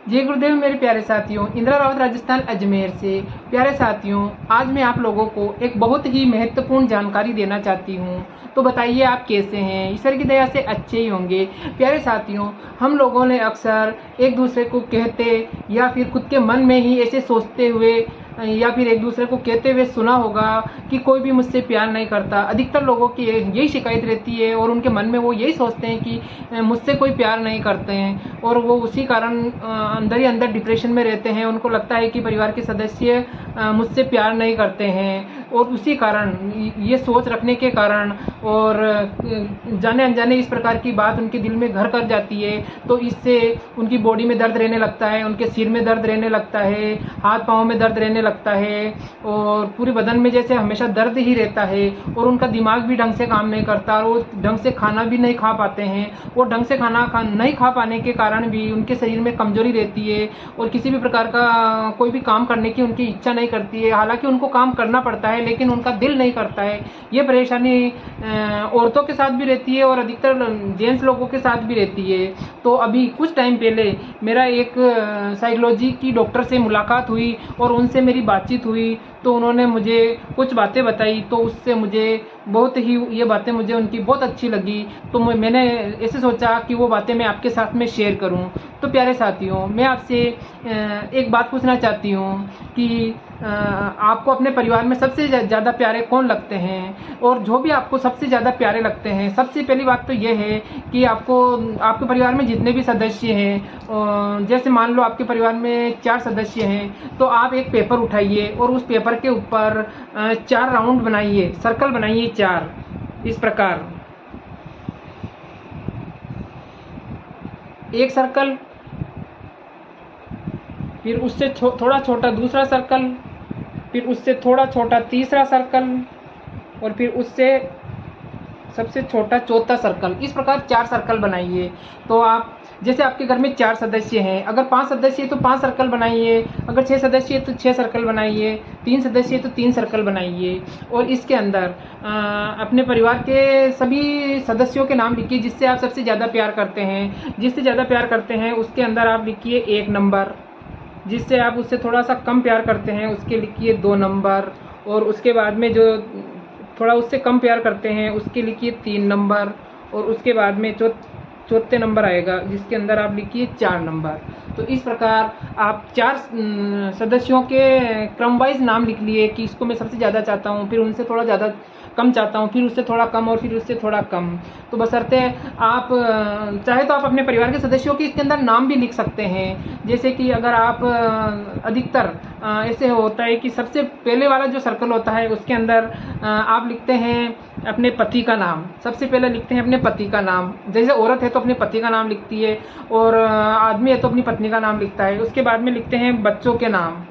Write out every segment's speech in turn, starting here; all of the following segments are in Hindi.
जय गुरुदेव मेरे प्यारे साथियों, इंदिरा रावत राजस्थान अजमेर से। प्यारे साथियों, आज मैं आप लोगों को एक बहुत ही महत्वपूर्ण जानकारी देना चाहती हूँ। तो बताइए आप कैसे हैं? ईश्वर की दया से अच्छे ही होंगे। प्यारे साथियों, हम लोगों ने अक्सर एक दूसरे को कहते या फिर खुद के मन में ही ऐसे सोचते हुए या फिर एक दूसरे को कहते हुए सुना होगा कि कोई भी मुझसे प्यार नहीं करता। अधिकतर लोगों की यही शिकायत रहती है और उनके मन में वो यही सोचते हैं कि मुझसे कोई प्यार नहीं करते हैं और वो उसी कारण अंदर ही अंदर डिप्रेशन में रहते हैं। उनको लगता है कि परिवार के सदस्य मुझसे प्यार नहीं करते हैं और उसी कारण ये सोच रखने के कारण और जाने अनजाने इस प्रकार की बात उनके दिल में घर कर जाती है। तो इससे उनकी बॉडी में दर्द रहने लगता है, उनके सिर में दर्द रहने लगता है, हाथ पाँव में दर्द रहने लगता है और पूरे बदन में जैसे हमेशा दर्द ही रहता है और उनका दिमाग भी ढंग से काम नहीं करता और वो ढंग से खाना भी नहीं खा पाते हैं। और ढंग से खाना नहीं खा पाने के कारण भी उनके शरीर में कमजोरी रहती है और किसी भी प्रकार का कोई भी काम करने की उनकी इच्छा नहीं करती है। हालांकि उनको काम करना पड़ता है लेकिन उनका दिल नहीं करता है। ये परेशानी औरतों के साथ भी रहती है और अधिकतर जेंट्स लोगों के साथ भी रहती है। तो अभी कुछ टाइम पहले मेरा एक साइकोलॉजी की डॉक्टर से मुलाकात हुई और उनसे मेरी बातचीत हुई। तो उन्होंने मुझे कुछ बातें बताई, तो उससे मुझे बहुत ही ये बातें मुझे उनकी बहुत अच्छी लगी। तो मैंने ऐसे सोचा कि वो बातें मैं आपके साथ में शेयर करूं। तो प्यारे साथियों, मैं आपसे एक बात पूछना चाहती हूं कि आपको अपने परिवार में सबसे ज़्यादा प्यारे कौन लगते हैं? और जो भी आपको सबसे ज़्यादा प्यारे लगते हैं, सबसे पहली बात तो ये है कि आपको आपके परिवार में जितने भी सदस्य हैं, जैसे मान लो आपके परिवार में 4 सदस्य हैं, तो आप एक पेपर उठाइए और उस पेपर के ऊपर 4 राउंड बनाइए, सर्कल बनाइए 4 इस प्रकार। एक सर्कल, फिर उससे थोड़ा छोटा दूसरा सर्कल, फिर उससे थोड़ा छोटा तीसरा सर्कल और फिर उससे सबसे छोटा चौथा सर्कल। इस प्रकार 4 सर्कल बनाइए। तो आप जैसे आपके घर में 4 सदस्य हैं, अगर 5 सदस्य है तो 5 सर्कल बनाइए, अगर 6 सदस्य है तो 6 सर्कल बनाइए, 3 सदस्य है तो 3 सर्कल बनाइए। और इसके अंदर अपने परिवार के सभी सदस्यों के नाम लिखिए जिससे आप सबसे ज़्यादा प्यार करते हैं। जिससे ज़्यादा प्यार करते हैं उसके अंदर आप लिखिए 1 नंबर, जिससे आप उससे थोड़ा सा कम प्यार करते हैं उसके लिखिए 2 नंबर, और उसके बाद में जो थोड़ा उससे कम प्यार करते हैं उसके लिखिए 3 नंबर, और उसके बाद में चौथे नंबर आएगा जिसके अंदर आप लिखिए 4 नंबर। तो इस प्रकार आप 4 सदस्यों के क्रम वाइज नाम लिख लिए कि इसको मैं सबसे ज़्यादा चाहता हूँ, फिर उनसे थोड़ा ज़्यादा कम चाहता हूँ, फिर उससे थोड़ा कम और फिर उससे थोड़ा कम। तो बशर्ते आप चाहे तो आप अपने परिवार के सदस्यों के इसके अंदर नाम भी लिख सकते हैं। जैसे कि अगर आप अधिकतर ऐसे होता है कि सबसे पहले वाला जो सर्कल होता है उसके अंदर आप लिखते हैं अपने पति का नाम। सबसे पहले लिखते हैं अपने पति का नाम। जैसे औरत है तो अपने पति का नाम लिखती है और आदमी है तो अपनी पत्नी का नाम लिखता है। उसके बाद में लिखते हैं बच्चों के नाम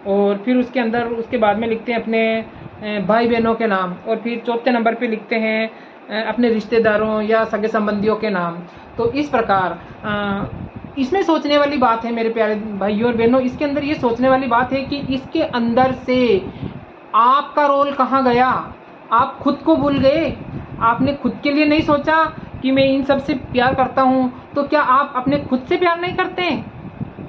और फिर उसके अंदर उसके बाद में लिखते हैं अपने भाई बहनों के नाम, और फिर चौथे नंबर पे लिखते हैं अपने रिश्तेदारों या सगे संबंधियों के नाम। तो इस प्रकार इसमें सोचने वाली बात है मेरे प्यारे भाइयों और बहनों, इसके अंदर ये सोचने वाली बात है कि इसके अंदर से आपका रोल कहाँ गया? आप खुद को भूल गए? आपने खुद के लिए नहीं सोचा कि मैं इन सब से प्यार करता हूँ? तो क्या आप अपने खुद से प्यार नहीं करते?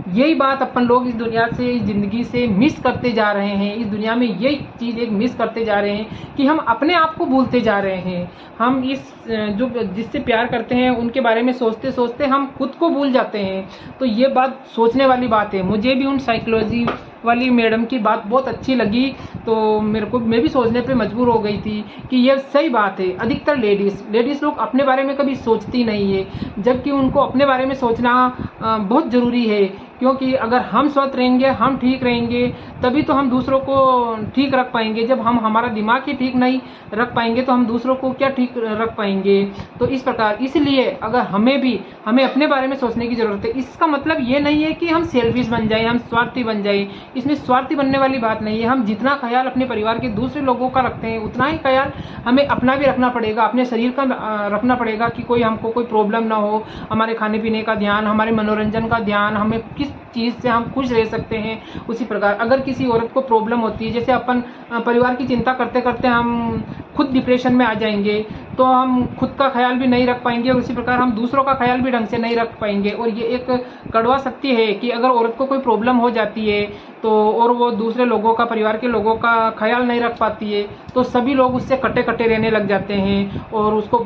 यही बात अपन लोग इस दुनिया से, इस ज़िंदगी से मिस करते जा रहे हैं। इस दुनिया में यही चीज़ एक मिस करते जा रहे हैं कि हम अपने आप को भूलते जा रहे हैं। हम इस जो जिससे प्यार करते हैं उनके बारे में सोचते सोचते हम खुद को भूल जाते हैं। तो ये बात सोचने वाली बात है। मुझे भी उन साइकोलॉजी वाली मैडम की बात बहुत अच्छी लगी, तो मैं भी सोचने पे मजबूर हो गई थी कि ये सही बात है। अधिकतर लेडीज़ लोग अपने बारे में कभी सोचती नहीं है, जबकि उनको अपने बारे में सोचना बहुत ज़रूरी है। क्योंकि अगर हम स्वस्थ रहेंगे, हम ठीक रहेंगे, तभी तो हम दूसरों को ठीक रख पाएंगे। जब हम हमारा दिमाग ही ठीक नहीं रख पाएंगे तो हम दूसरों को क्या ठीक रख पाएंगे? तो इस प्रकार इसलिए अगर हमें अपने बारे में सोचने की ज़रूरत है। इसका मतलब ये नहीं है कि हम सेल्फिश बन जाएं, हम स्वार्थी बन जाएं। इसमें स्वार्थी बनने वाली बात नहीं है। हम जितना ख्याल अपने परिवार के दूसरे लोगों का रखते हैं उतना ही ख्याल हमें अपना भी रखना पड़ेगा, अपने शरीर का रखना पड़ेगा कि हमको कोई प्रॉब्लम ना हो। हमारे खाने पीने का ध्यान, हमारे मनोरंजन का ध्यान, हमें किस चीज़ से हम खुश रह सकते हैं। उसी प्रकार अगर किसी औरत को प्रॉब्लम होती है, जैसे अपन परिवार की चिंता करते करते हम खुद डिप्रेशन में आ जाएंगे, तो हम खुद का ख्याल भी नहीं रख पाएंगे और उसी प्रकार हम दूसरों का ख्याल भी ढंग से नहीं रख पाएंगे। और ये एक कड़वा सत्य है कि अगर औरत को कोई प्रॉब्लम हो जाती है तो और वो दूसरे लोगों का, परिवार के लोगों का ख्याल नहीं रख पाती है तो सभी लोग उससे कटे कटे रहने लग जाते हैं और उसको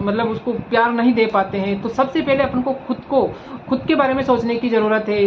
मतलब उसको प्यार नहीं दे पाते हैं। तो सबसे पहले अपन को खुद के बारे में सोचने की ज़रूरत है।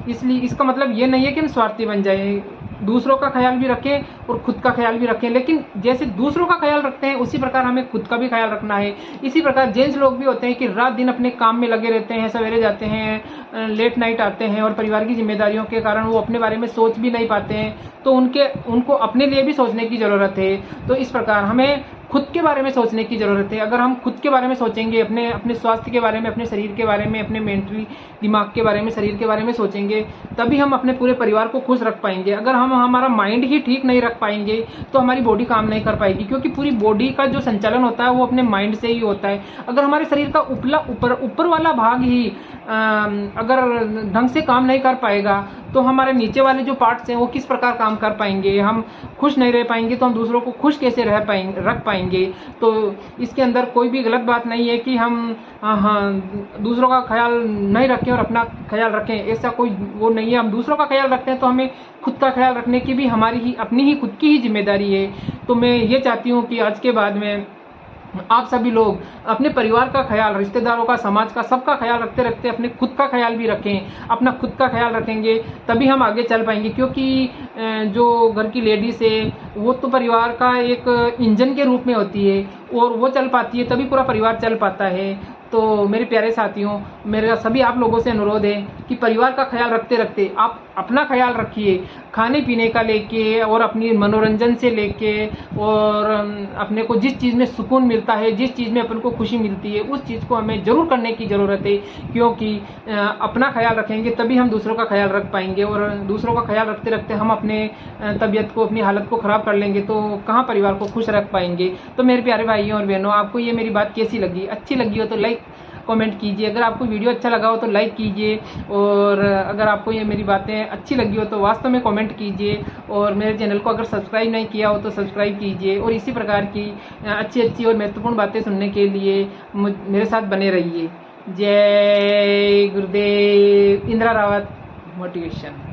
इसलिए इसका मतलब ये नहीं है कि हम स्वार्थी बन जाएं, दूसरों का ख्याल भी रखें और खुद का ख्याल भी रखें, लेकिन जैसे दूसरों का ख्याल रखते हैं उसी प्रकार हमें खुद का भी ख्याल रखना है। इसी प्रकार जेंट्स लोग भी होते हैं कि रात दिन अपने काम में लगे रहते हैं, सवेरे जाते हैं, लेट नाइट आते हैं और परिवार की जिम्मेदारियों के कारण वो अपने बारे में सोच भी नहीं पाते हैं, तो उनको अपने लिए भी सोचने की ज़रूरत है। तो इस प्रकार हमें खुद के बारे में सोचने की ज़रूरत है। अगर हम खुद के बारे में सोचेंगे, अपने स्वास्थ्य के बारे में, अपने शरीर के बारे में, अपने मेंटली दिमाग के बारे में, शरीर के बारे में सोचेंगे, तभी हम अपने पूरे परिवार को खुश रख पाएंगे। अगर हम हमारा माइंड ही ठीक नहीं रख पाएंगे तो हमारी बॉडी काम नहीं कर पाएगी, क्योंकि पूरी बॉडी का जो संचालन होता है वो अपने माइंड से ही होता है। अगर हमारे शरीर का ऊपर वाला भाग ही अगर ढंग से काम नहीं कर पाएगा तो हमारे नीचे वाले जो पार्ट्स हैं वो किस प्रकार काम कर पाएंगे। हम खुश नहीं रह पाएंगे तो हम दूसरों को खुश कैसे रख पाएंगे। तो इसके अंदर कोई भी गलत बात नहीं है कि हम दूसरों का ख्याल नहीं रखें और अपना ख्याल रखें, ऐसा कोई वो नहीं है। हम दूसरों का ख्याल रखते हैं तो हमें खुद का ख्याल रखने की भी हमारी अपनी ही खुद की ही जिम्मेदारी है। तो मैं ये चाहती हूँ कि आज के बाद में आप सभी लोग अपने परिवार का ख्याल, रिश्तेदारों का, समाज का, सबका ख्याल रखते रखते अपने खुद का ख्याल भी रखें। अपना खुद का ख्याल रखेंगे तभी हम आगे चल पाएंगे, क्योंकि जो घर की लेडीज़ है वो तो परिवार का एक इंजन के रूप में होती है और वो चल पाती है तभी पूरा परिवार चल पाता है। तो मेरे प्यारे साथियों, मेरा सभी आप लोगों से अनुरोध है कि परिवार का ख्याल रखते रखते आप अपना ख्याल रखिए, खाने पीने का लेके और अपनी मनोरंजन से लेके और अपने को जिस चीज़ में सुकून मिलता है, जिस चीज़ में अपन को खुशी मिलती है, उस चीज़ को हमें ज़रूर करने की ज़रूरत है। क्योंकि अपना ख्याल रखेंगे तभी हम दूसरों का ख्याल रख पाएंगे और दूसरों का ख्याल रखते रखते हम अपने तबीयत को, अपनी हालत को ख़राब कर लेंगे तो कहाँ परिवार को खुश रख पाएंगे। तो मेरे प्यारे भाइयों और बहनों, आपको ये मेरी बात कैसी लगी? अच्छी लगी हो तो लाइक कमेंट कीजिए, अगर आपको वीडियो अच्छा लगा हो तो लाइक कीजिए और अगर आपको ये मेरी बातें अच्छी लगी हो तो वास्तव में कमेंट कीजिए और मेरे चैनल को अगर सब्सक्राइब नहीं किया हो तो सब्सक्राइब कीजिए और इसी प्रकार की अच्छी और महत्वपूर्ण बातें सुनने के लिए मेरे साथ बने रहिए। जय गुरुदेव। इंदिरा रावत मोटिवेशन।